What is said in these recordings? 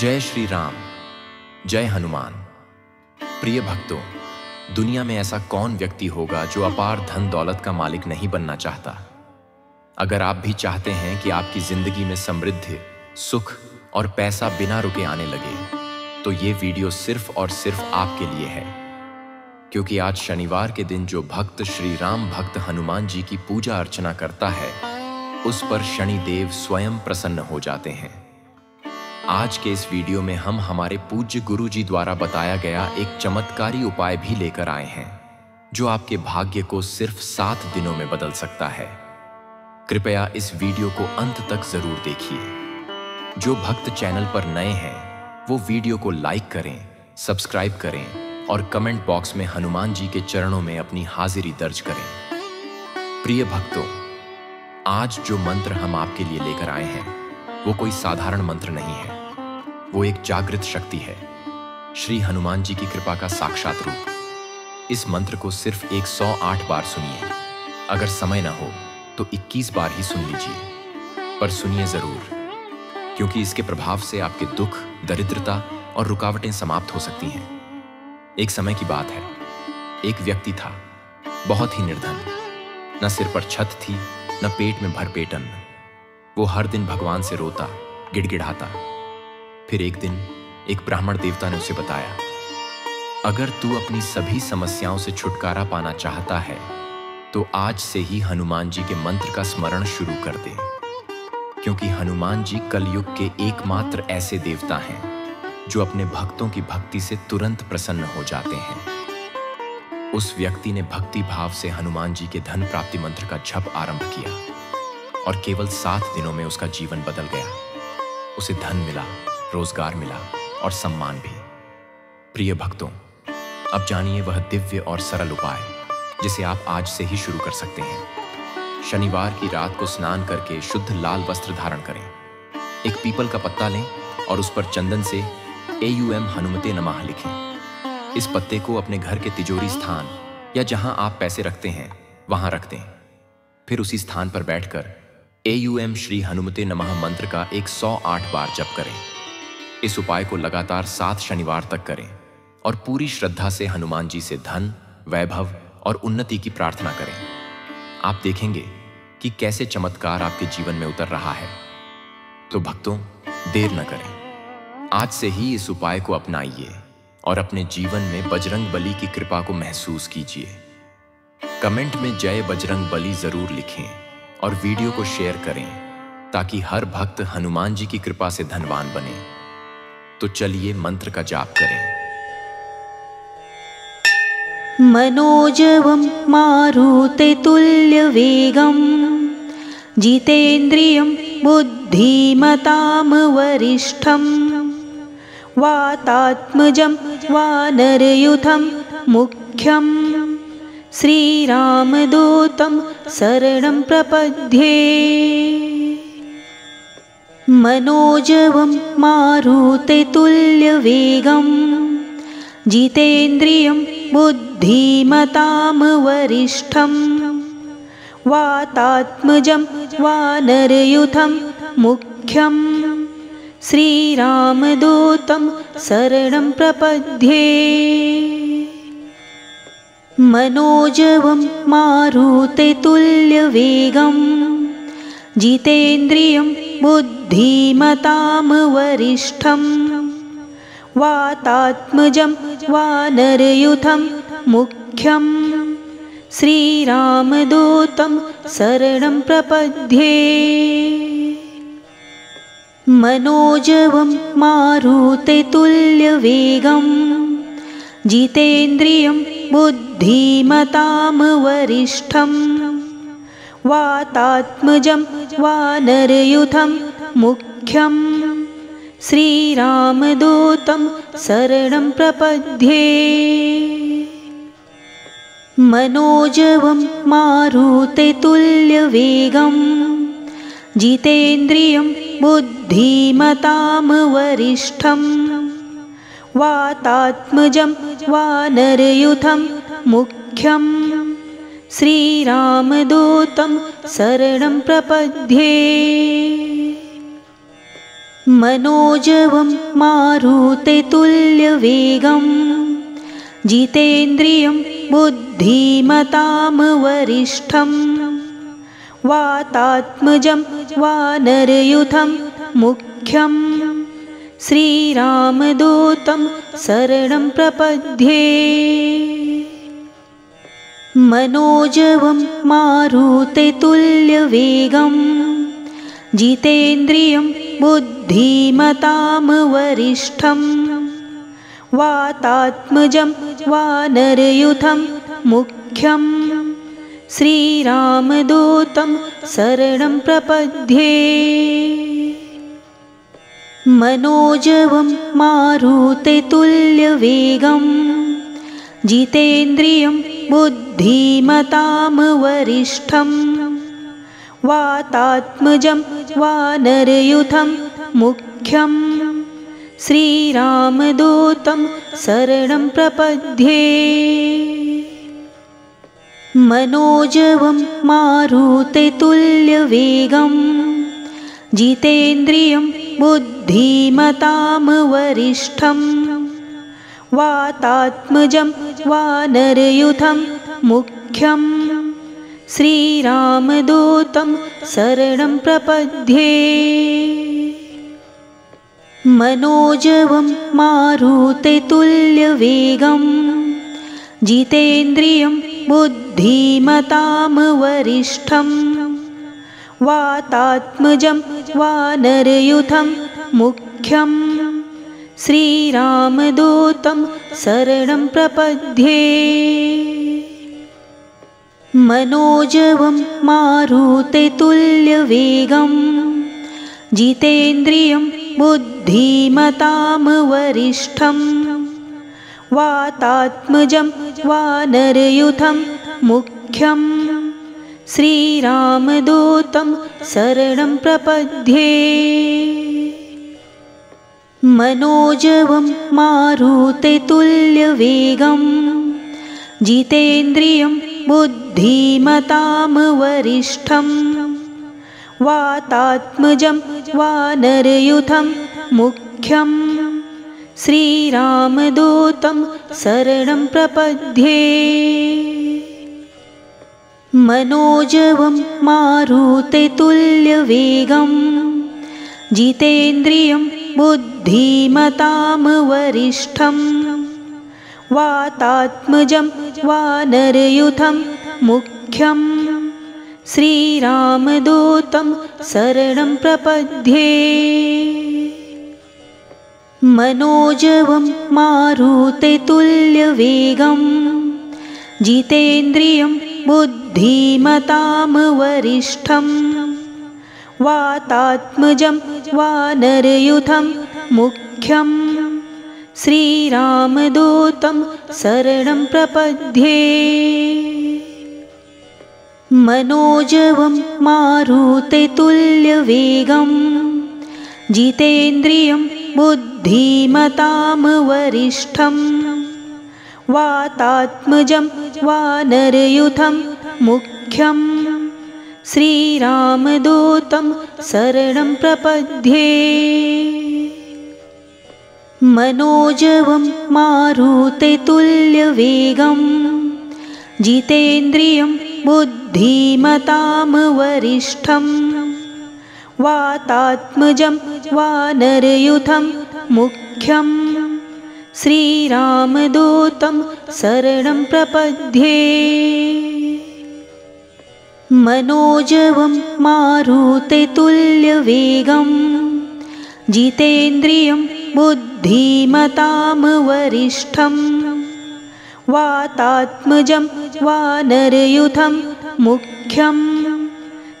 जय श्री राम, जय हनुमान। प्रिय भक्तों, दुनिया में ऐसा कौन व्यक्ति होगा जो अपार धन दौलत का मालिक नहीं बनना चाहता। अगर आप भी चाहते हैं कि आपकी जिंदगी में समृद्धि, सुख और पैसा बिना रुके आने लगे, तो ये वीडियो सिर्फ और सिर्फ आपके लिए है। क्योंकि आज शनिवार के दिन जो भक्त श्री राम भक्त हनुमान जी की पूजा अर्चना करता है, उस पर शनिदेव स्वयं प्रसन्न हो जाते हैं। आज के इस वीडियो में हम हमारे पूज्य गुरु जी द्वारा बताया गया एक चमत्कारी उपाय भी लेकर आए हैं, जो आपके भाग्य को सिर्फ 7 दिनों में बदल सकता है। कृपया इस वीडियो को अंत तक जरूर देखिए। जो भक्त चैनल पर नए हैं, वो वीडियो को लाइक करें, सब्सक्राइब करें और कमेंट बॉक्स में हनुमान जी के चरणों में अपनी हाजिरी दर्ज करें। प्रिय भक्तों, आज जो मंत्र हम आपके लिए लेकर आए हैं, वो कोई साधारण मंत्र नहीं है। वो एक जागृत शक्ति है, श्री हनुमान जी की कृपा का साक्षात रूप। इस मंत्र को सिर्फ 108 बार सुनिए। अगर समय ना हो तो 21 बार ही सुन लीजिए, पर सुनिए जरूर, क्योंकि इसके प्रभाव से आपके दुख, दरिद्रता और रुकावटें समाप्त हो सकती हैं। एक समय की बात है, एक व्यक्ति था, बहुत ही निर्धन। न सिर पर छत थी, न पेट में भरपेट अन्न। वो हर दिन भगवान से रोता, गिड़गिड़ाता। फिर एक दिन एक ब्राह्मण देवता ने उसे बताया, अगर तू अपनी सभी समस्याओं से छुटकारा पाना चाहता है, तो आज से ही हनुमान जी के मंत्र का स्मरण शुरू कर दे। क्योंकि हनुमान जी कलयुग के एकमात्र ऐसे देवता हैं जो अपने भक्तों की भक्ति से तुरंत प्रसन्न हो जाते हैं। उस व्यक्ति ने भक्ति भाव से हनुमान जी के धन प्राप्ति मंत्र का जप आरंभ किया और केवल 7 दिनों में उसका जीवन बदल गया। उसे धन मिला, रोजगार मिला और सम्मान भी। प्रिय भक्तों, अब जानिए वह दिव्य और सरल उपाय जिसे आप आज से ही शुरू कर सकते हैं। शनिवार की रात को स्नान करके शुद्ध लाल वस्त्र धारण करें। एक पीपल का पत्ता लें और उस पर चंदन से AUM हनुमते नमः लिखें। इस पत्ते को अपने घर के तिजोरी स्थान या जहां आप पैसे रखते हैं, वहां रख दें। फिर उसी स्थान पर बैठकर AUM श्री हनुमते नमः मंत्र का 108 बार जप करें। इस उपाय को लगातार 7 शनिवार तक करें और पूरी श्रद्धा से हनुमान जी से धन, वैभव और उन्नति की प्रार्थना करें। आप देखेंगे कि कैसे चमत्कार आपके जीवन में उतर रहा है। तो भक्तों, देर न करें, आज से ही इस उपाय को अपनाइए और अपने जीवन में बजरंग बली की कृपा को महसूस कीजिए। कमेंट में जय बजरंग बली जरूर लिखें और वीडियो को शेयर करें, ताकि हर भक्त हनुमान जी की कृपा से धनवान बने। तो चलिए मंत्र का जाप करें। मनोजवं मारुते तुल्य वेगं जितेन्द्रियं बुद्धिमतां वरिष्ठं वातात्मजं वानरयुथं मुख्यं श्रीरामदूतं शरणं प्रपद्ये। मनोजवं मारुते तुल्य वेगं जितेन्द्रियं बुद्धिमतां वरिष्ठं वातात्मजं वानरयुथं मुख्यं श्रीरामदूतं शरणं प्रपद्ये। मनोजवं मारुते तुल्य वेगं जितेन्द्रियं बुद्धिमतां वरिष्ठं वातात्मजं वानरयुथं मुख्यं श्रीरामदूतं शरणं प्रपद्ये। मनोजवं मारुते तुल्य वेगं जितेन्द्रियं बुद्धिमतां वरिष्ठं वातात्मजं वानरयुथं मुख्यं श्रीरामदूतं शरणं प्रपद्ये। मनोजवं मारुते तुल्य वेगं जितेन्द्रियं बुद्धिमतां वरिष्ठं वातात्मजं वानरयुथं मुख्यं श्रीरामदूतं शरणं प्रपद्ये। मनोजवं मारुतेतुल्यवेगं जितेन्द्रियं बुद्धिमतां वरिष्ठं वातात्मजं वानरयूथं मुख्यं श्रीरामदूतं शरणं प्रपद्ये। मनोजवं मारुतेतुल्यवेगं जितेन्द्रियं बुद्धिमतां वरिष्ठं वातात्मजं वानरयूथं मुख्यं श्रीरामदूतं शरणं प्रपद्ये। मनोजवं मारुतेतुल्यवेगं जितेन्द्रियं बुद्धिमतां वरिष्ठं वातात्मजं वानरयूथं मुख्यं श्रीरामदूतं शरणं प्रपद्ये। मनोजवं मारुतेतुल्यवेगं जितेन्द्रियं बुद्धिमतां वरिष्ठं वातात्मजं वानरयूथं मुख्यं श्रीरामदूतं शरणं प्रपद्ये। मनोजवं मारुतेतुल्यवेगं जितेन्द्रियं बुद्धिमतां वरिष्ठं वातात्मजं वानरयूथं मुख्यं श्रीरामदूतं शरणं प्रपद्ये। मनोजवं मारुतेतुल्यवेगं जितेन्द्रियं बुद्धिमतां वरिष्ठं वातात्मजं वानरयूथं मुख्यं श्रीरामदूतं शरणं प्रपद्ये। मनोजवं मारुतेतुल्यवेगं जितेन्द्रियं बुद्धिमतां वरिष्ठं वातात्मजं वानरयूथं मुख्यं श्रीरामदूतं शरणं प्रपद्ये। मनोजवं मारुतेतुल्यवेगं जितेन्द्रियं बुद्धिमतां वरिष्ठं वातात्मजं वानरयूथं मुख्यं श्रीरामदूतं शरणं प्रपद्ये। मनोजवं मारुतेतुल्यवेगं जितेन्द्रियं बुद्धिमतां वरिष्ठं वातात्मजं वानरयूथं मुख्यं श्रीरामदूतं शरणं प्रपद्ये। मनोजवं मारुतेतुल्यवेगं जितेन्द्रियं बुद्धिमतां वरिष्ठं वातात्मजं वानरयूथं मुख्यं श्रीरामदूतं शरणं प्रपद्ये। मनोजवं मारुतेतुल्यवेगं जितेन्द्रियं बुद्धिमतां वरिष्ठं वातात्मजं वानरयूथं मुख्यं श्रीरामदूतं शरणं प्रपद्ये। मनोजवं मारुतेतुल्यवेगं जितेन्द्रियं बुद्धिमतां वरिष्ठं वातात्मजं वानरयूथं मुख्यं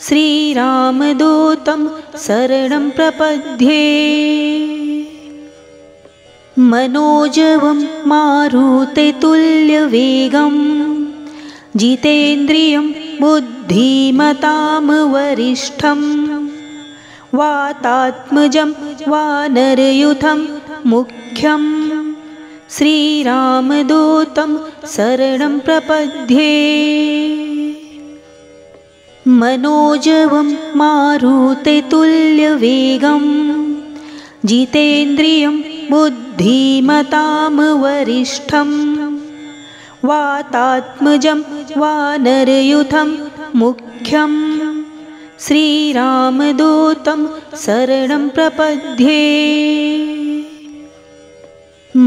श्रीरामदूतं शरणं प्रपद्ये। मनोजवं मारुतेतुल्यवेगं जितेन्द्रियं बुद्धिमतां वरिष्ठं वातात्मजं वानरयूथं मुख्यं श्रीरामदूतं शरणं प्रपद्ये। मनोजवं मारुतेतुल्यवेगं जितेन्द्रियं बुद्धिमतां वरिष्ठं वातात्मजं वानरयूथं मुख्यं श्रीरामदूतं शरणं प्रपद्ये।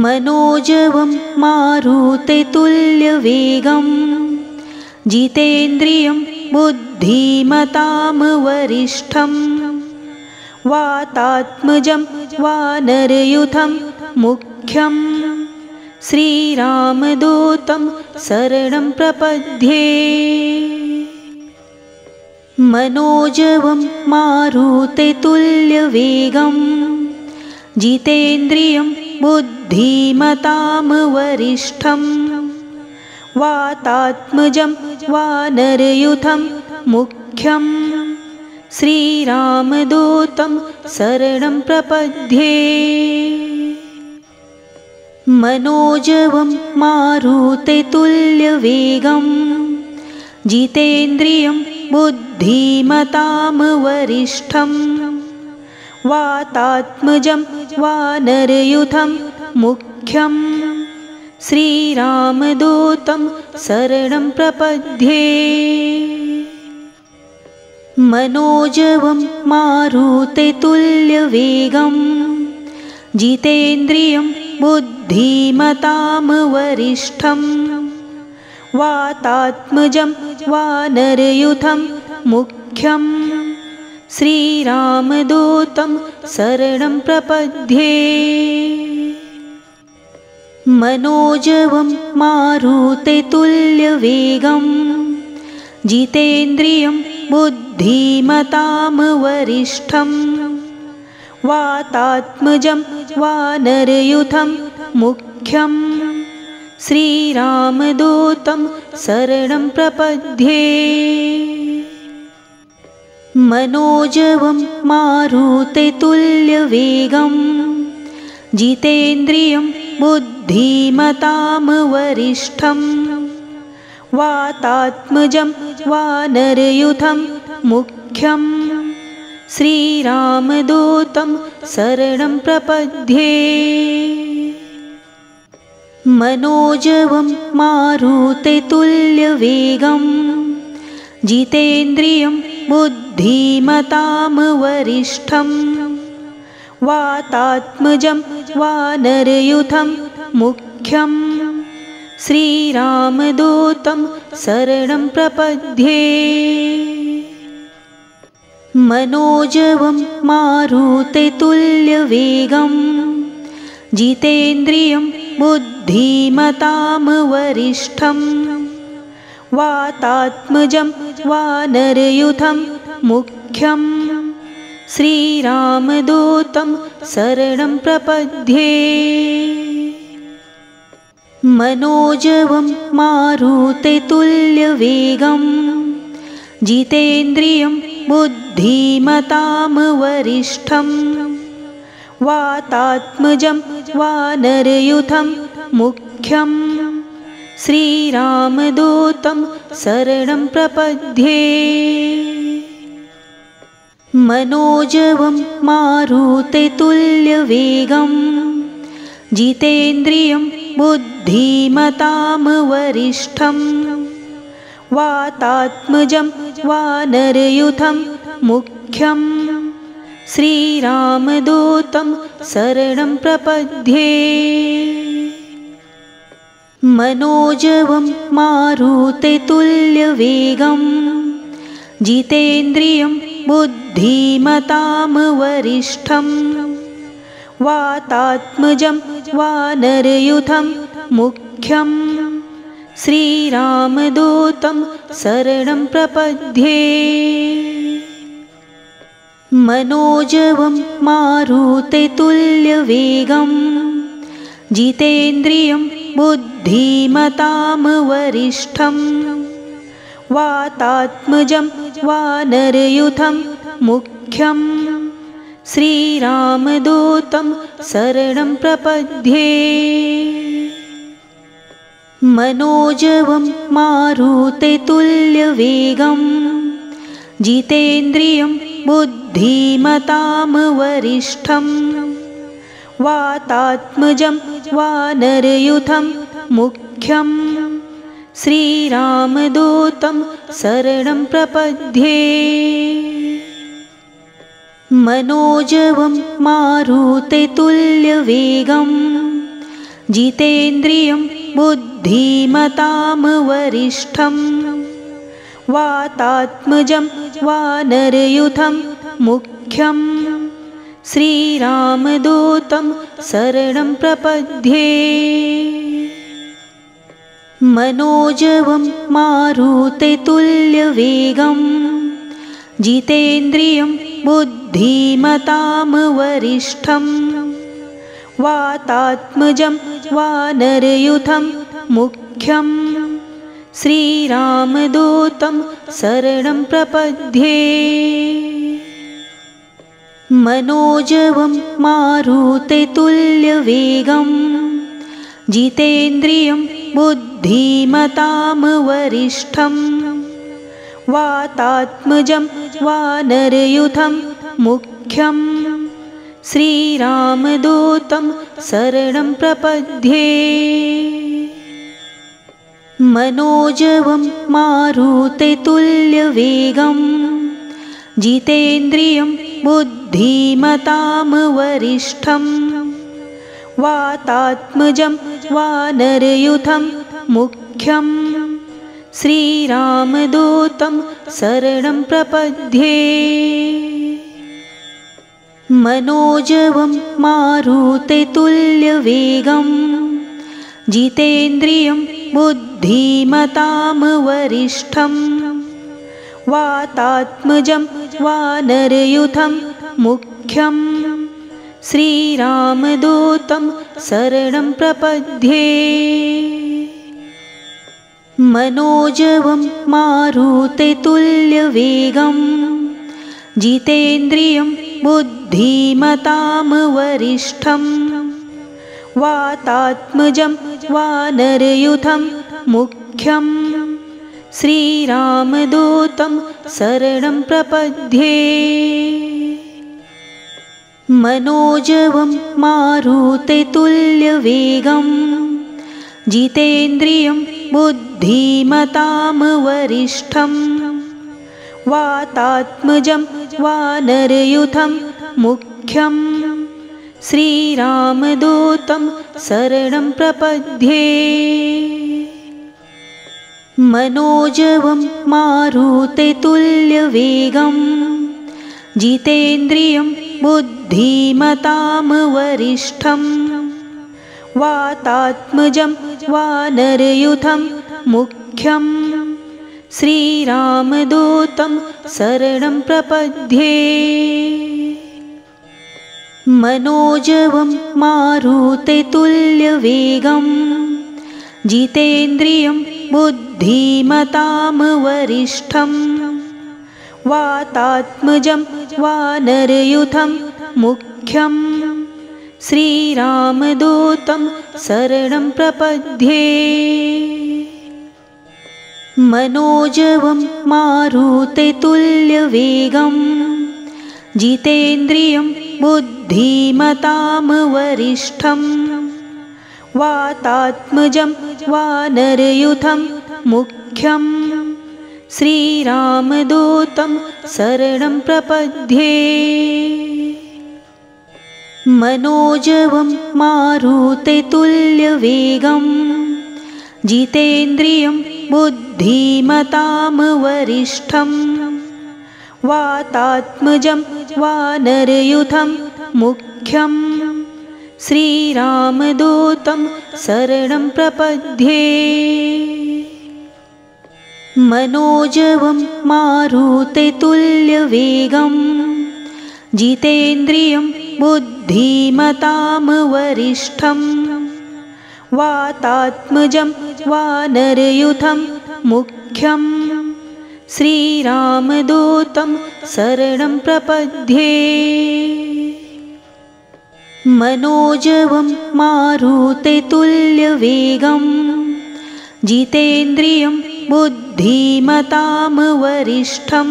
मनोजवं मारुततुल्यवेगं जितेन्द्रियं बुद्धिमतां वरिष्ठं वातात्मजं वानरयूथं मुख्यं श्रीरामदूतं शरणं प्रपद्ये। मनोजवं मारुततुल्यवेगं जितेन्द्रियं बुद्धिमतां वरिष्ठं वातात्मजं वानरयूथं मुख्यं श्रीरामदूतं शरणं प्रपद्ये। मनोजवं मारुततुल्यवेगं जितेन्द्रियं बुद्धिमतां वरिष्ठं वातात्मजं वानरयूथं मुख्यं श्रीरामदूतं शरणं प्रपद्ये। मनोजवं मारुततुल्यवेगं जितेन्द्रियं बुद्धिमतां वरिष्ठं वातात्मजं वानरयूथं मुख्यं श्रीरामदूतं शरणं प्रपद्ये। मनोजवं मारुततुल्यवेगं जितेन्द्रियं बुद्धिमतां वरिष्ठं वातात्मजं वानरयूथं मुख्यं श्रीरामदूतं शरणं प्रपद्ये। मनोजवं मारुततुल्यवेगं जितेन्द्रियं बुद्धिमतां वरिष्ठं वातात्मजं वानरयूथं मुख्यं श्रीरामदूतं शरणं प्रपद्ये। मनोजवं मारुततुल्यवेगं जितेन्द्रियं बुद्धिमतां वरिष्ठं वातात्मजं वानरयूथं मुख्यं श्रीरामदूतं शरणं प्रपद्ये। मनोजवं मारुततुल्यवेगं जितेन्द्रियं बुद्धिमतां वरिष्ठं वातात्मजं वानरयूथं मुख्यं श्रीरामदूतं शरणं प्रपद्ये। मनोजवं मारुततुल्यवेगं जितेन्द्रियं बुद्धिमतां वरिष्ठं वातात्मजं वानरयूथं मुख्यं श्रीरामदूतं शरणं प्रपद्ये। मनोजवं मारुततुल्यवेगं जितेन्द्रियं बुद्धिमतां वरिष्ठं वातात्मजं वानरयूथं मुख्यं श्रीरामदूतं शरणं प्रपद्ये। मनोजवं मारुततुल्यवेगं जितेन्द्रियं बुद्धिमतां वरिष्ठं वातात्मजं वानरयूथं मुख्यं श्रीरामदूतं शरणं प्रपद्ये। मनोजवं मारुततुल्यवेगं जितेन्द्रियं बुद्धिमतां वरिष्ठं वातात्मजं वानरयूथं मुख्यं श्रीरामदूतं शरणं प्रपद्ये। मनोजवं मारुततुल्यवेगं जितेन्द्रियं बुद्धिमतां वरिष्ठं वातात्मजं वानरयूथं मुख्यं श्रीरामदूतं शरणं प्रपद्ये। मनोजवं मारुततुल्यवेगं जितेन्द्रियं बुद्धिमतां वरिष्ठं वातात्मजं वानरयूथं मुख्यं श्रीरामदूतं शरणं प्रपद्ये। मनोजवं मारुततुल्यवेगं जितेन्द्रियं बुद्धिमतां वरिष्ठं वातात्मजं वानरयूथं मुख्यं श्रीरामदूतं शरणं प्रपद्ये। मनोजवं मारुततुल्यवेगं जितेन्द्रियं बुद्धिमतां वरिष्ठं वातात्मजं वानरयूथं मुख्यं श्रीरामदूतं शरणं प्रपद्ये। मनोजवं मारुततुल्यवेगं जितेन्द्रियं बुद्धिमतां वरिष्ठं वातात्मजं वानरयूथं मुख्यं श्रीरामदूतं शरणं प्रपद्ये। मनोजवं मारुततुल्यवेगं जितेन्द्रियं बुद्धिमतां वरिष्ठं वातात्मजं वानरयूथं मुख्यं श्रीरामदूतं शरणं प्रपद्ये। मनोजवं मारुततुल्यवेगं जितेन्द्रियं बुद्धिमतां वरिष्ठं वातात्मजं वानरयूथं मुख्यं श्रीरामदूतं शरणं प्रपद्ये। मनोजवं मारुततुल्यवेगं जितेन्द्रियं बुद्धिमतां वरिष्ठं वातात्मजं वानरयूथं मुख्यं श्रीरामदूतं शरणं प्रपद्ये। मनोजवं मारुततुल्यवेगं जितेन्द्रियं बुद्धिमतां वरिष्ठं वातात्मजं वानरयूथं मुख्यं श्रीरामदूतं शरणं प्रपद्ये। मनोजवं मारुततुल्यवेगं जितेन्द्रियं बुद्धिमतां वरिष्ठं वातात्मजं वानरयूथं मुख्यं श्रीरामदूतं शरणं प्रपद्ये। मनोजवं मारुततुल्यवेगं जितेन्द्रियं बुद्धिमतां वरिष्ठं वातात्मजं वानरयूथं मुख्यं श्रीरामदूतं शरणं प्रपद्ये। मनोजवं मारुततुल्यवेगं जितेन्द्रियं बुद्धिमतां वरिष्ठं वातात्मजं वानरयूथं मुख्यं श्रीरामदूतं शरणं प्रपद्ये। मनोजवं मारुततुल्यवेगं जितेन्द्रियं बुद्धिमतां वरिष्ठं वातात्मजं वानरयूथं मुख्यं श्रीरामदूतं शरणं प्रपद्ये। मनोजवं मारुततुल्यवेगं जितेन्द्रियं बुद्धिमतां वरिष्ठं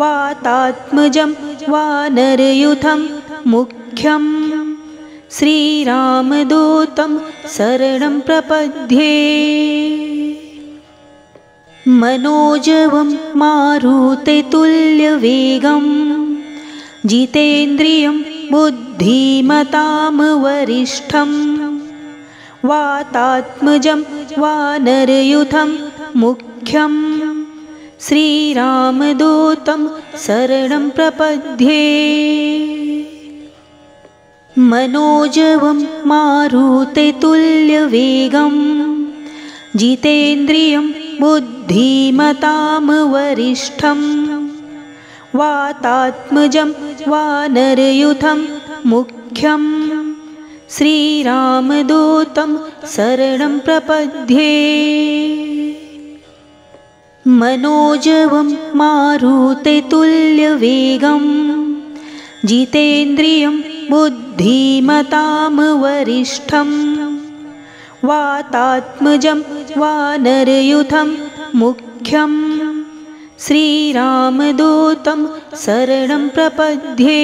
वातात्मजं वानरयूथं मुख्यं श्रीरामदूतं शरणं प्रपद्ये मनोजवं मारुततुल्यवेगं जितेन्द्रियं बुद्धिमतां वरिष्ठं वातात्मजं वानरयूथं मुख्यं श्रीरामदूतं शरणं प्रपद्ये मनोजवं मारुततुल्यवेगं जितेन्द्रियं बुद्धिमतां वरिष्ठं वातात्मजं वानरयूथं मुख्यं श्रीरामदूतं शरणं प्रपद्ये मनोजवं मारुततुल्यवेगं जितेन्द्रियं बुद्धिमतां वरिष्ठं वातात्मजं वानरयूथं मुख्यं श्रीरामदूतं शरणं प्रपद्ये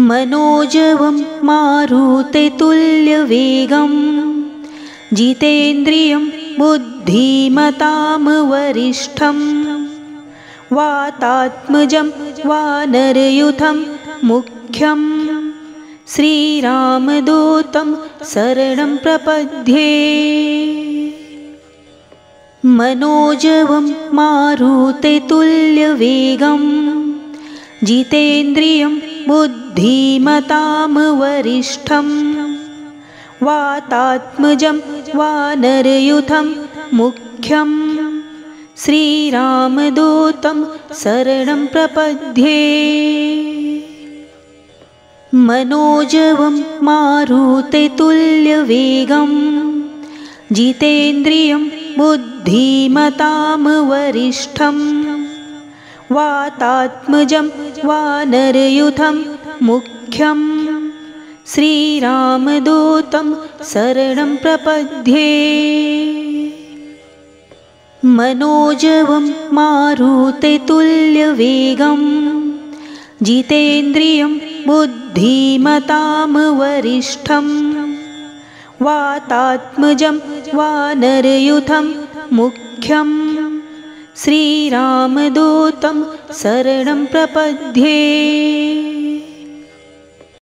मनोजवं मारुततुल्यवेगं जितेन्द्रियं बुद्धिमतां वरिष्ठं वातात्मजं वानरयूथं मुख्यं श्रीरामदूतं शरणं प्रपद्ये मनोजवं मारुततुल्यवेगं जितेन्द्रियं बुद्धिमतां वरिष्ठं वातात्मजं वानरयूथं मुख्यं श्रीरामदूतं शरणं प्रपद्ये मनोजवं मारुततुल्यवेगं जितेन्द्रियं बुद्धिमतां वरिष्ठं वातात्मजं वानरयूथं मुख्यं श्रीरामदूतं शरणं प्रपद्ये मनोजवं मारुततुल्यवेगं जितेन्द्रियं बुद्धिमतां वरिष्ठं वातात्मजं वानरयूथं मुख्यं श्रीरामदूतं शरणं प्रपद्ये।